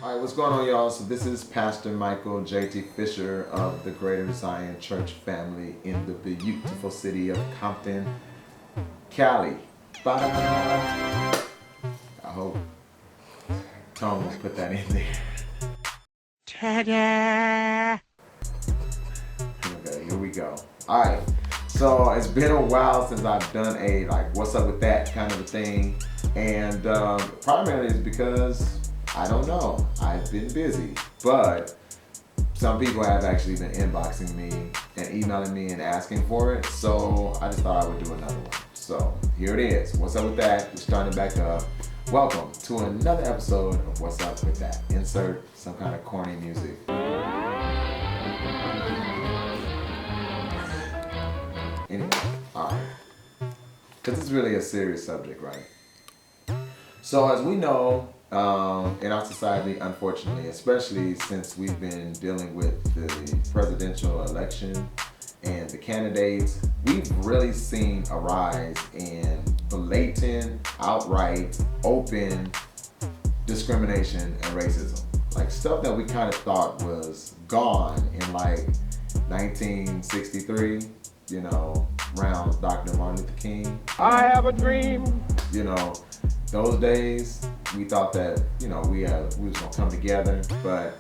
All right, what's going on, y'all? So this is Pastor Michael J.T. Fisher of the Greater Zion Church family in the beautiful city of Compton, Cali. I hope Tom will put that in there. Ta-da! Okay, here we go. All right, so it's been a while since I've done a what's up with that kind of a thing, and primarily it's because I don't know. I've been busy, but some people have actually been inboxing me and emailing me and asking for it, so I just thought I would do another one. So here it is. What's up with that? We're starting back up. Welcome to another episode of What's Up With That. Insert some kind of corny music. Anyway, alright. Because it's really a serious subject, right? So as we know, in our society, unfortunately, especially since we've been dealing with the presidential election and the candidates, we've really seen a rise in blatant, outright, open discrimination and racism. Like stuff that we kind of thought was gone in like 1963, you know, around Dr. Martin Luther King. I have a dream. You know, those days we thought that, you know, we was gonna come together, but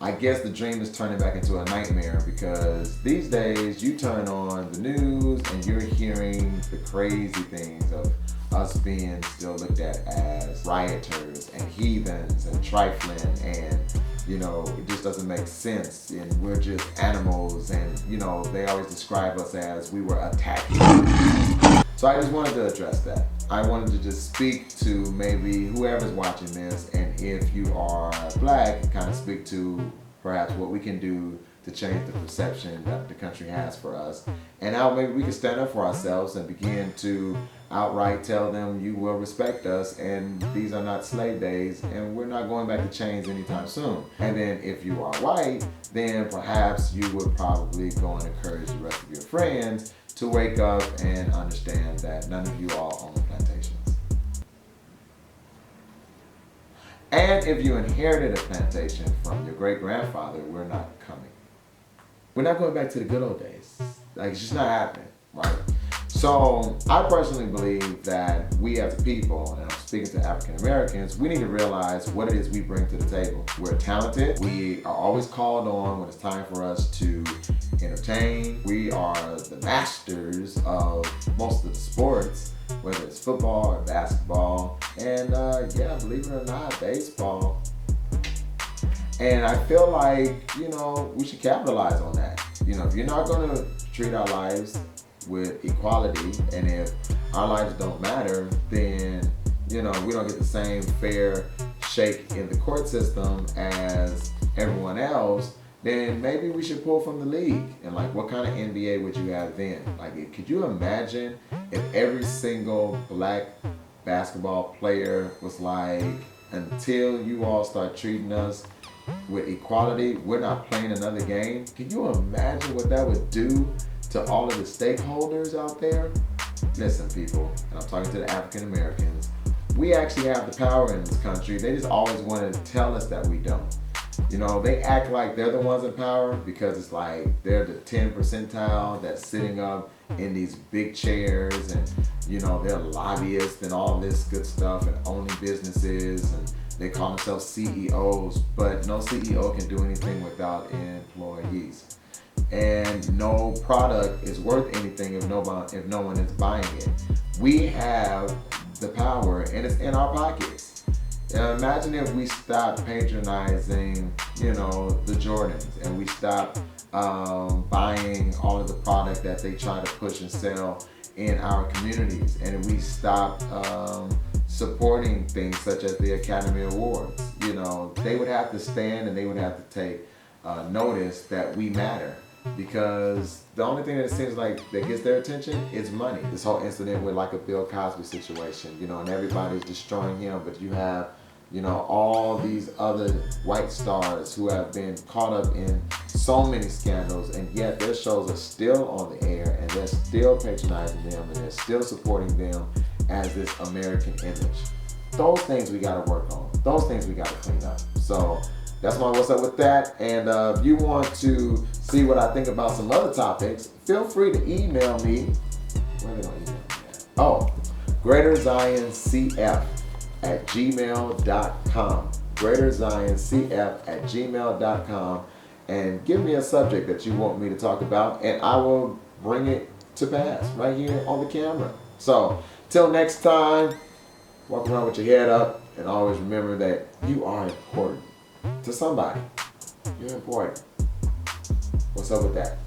I guess the dream is turning back into a nightmare because these days you turn on the news and you're hearing the crazy things of us being still looked at as rioters and heathens and trifling, and you know, it just doesn't make sense, and we're just animals, and you know, they always describe us as we were attacking. So I just wanted to address that. I wanted to just speak to maybe whoever's watching this, and if you are black, kind of speak to perhaps what we can do to change the perception that the country has for us, and how maybe we can stand up for ourselves and begin to outright tell them you will respect us, and these are not slave days, and we're not going back to chains anytime soon. And then if you are white, then perhaps you would probably go and encourage the rest of your friends to wake up and understand that none of you all own the plantations. And if you inherited a plantation from your great-grandfather, we're not coming. We're not going back to the good old days. Like, it's just not happening, right? So I personally believe that we as a people, and I'm speaking to African Americans, we need to realize what it is we bring to the table. We're talented. We are always called on when it's time for us to entertain. We are the masters of most of the sports, whether it's football or basketball, and yeah, believe it or not, baseball. And I feel like, you know, we should capitalize on that. You know, if you're not gonna treat our lives with equality, and if our lives don't matter, then, you know, we don't get the same fair shake in the court system as everyone else, then maybe we should pull from the league. And like, what kind of NBA would you have then? Like, could you imagine if every single black basketball player was like, until you all start treating us with equality, we're not playing another game? Can you imagine what that would do to all of the stakeholders out there? Listen, people, and I'm talking to the African Americans, we actually have the power in this country. They just always want to tell us that we don't. You know, they act like they're the ones in power because it's like they're the 10 percentile that's sitting up in these big chairs, and you know, they're lobbyists and all this good stuff and owning businesses, and they call themselves CEOs, but no CEO can do anything without employees. And no product is worth anything if no one is buying it. We have the power, and it's in our pockets. Imagine if we stopped patronizing, you know, the Jordans, and we stopped buying all of the product that they try to push and sell in our communities, and we stopped supporting things such as the Academy Awards. You know, they would have to stand and they would have to take notice that we matter. Because the only thing that it seems like that gets their attention is money. This whole incident with like a Bill Cosby situation, you know, and everybody's destroying him, but you have, you know, all these other white stars who have been caught up in so many scandals, and yet their shows are still on the air, and they're still patronizing them, and they're still supporting them as this American image. Those things we gotta work on. Those things we gotta clean up. So that's my What's Up With That. And if you want to see what I think about some other topics, feel free to email me. Where are they gonna email me at? Oh, greaterzioncf@gmail.com. greaterzioncf@gmail.com. And give me a subject that you want me to talk about, and I will bring it to pass right here on the camera. So, till next time, walk around with your head up, and always remember that you are important to somebody. You're important. What's up with that?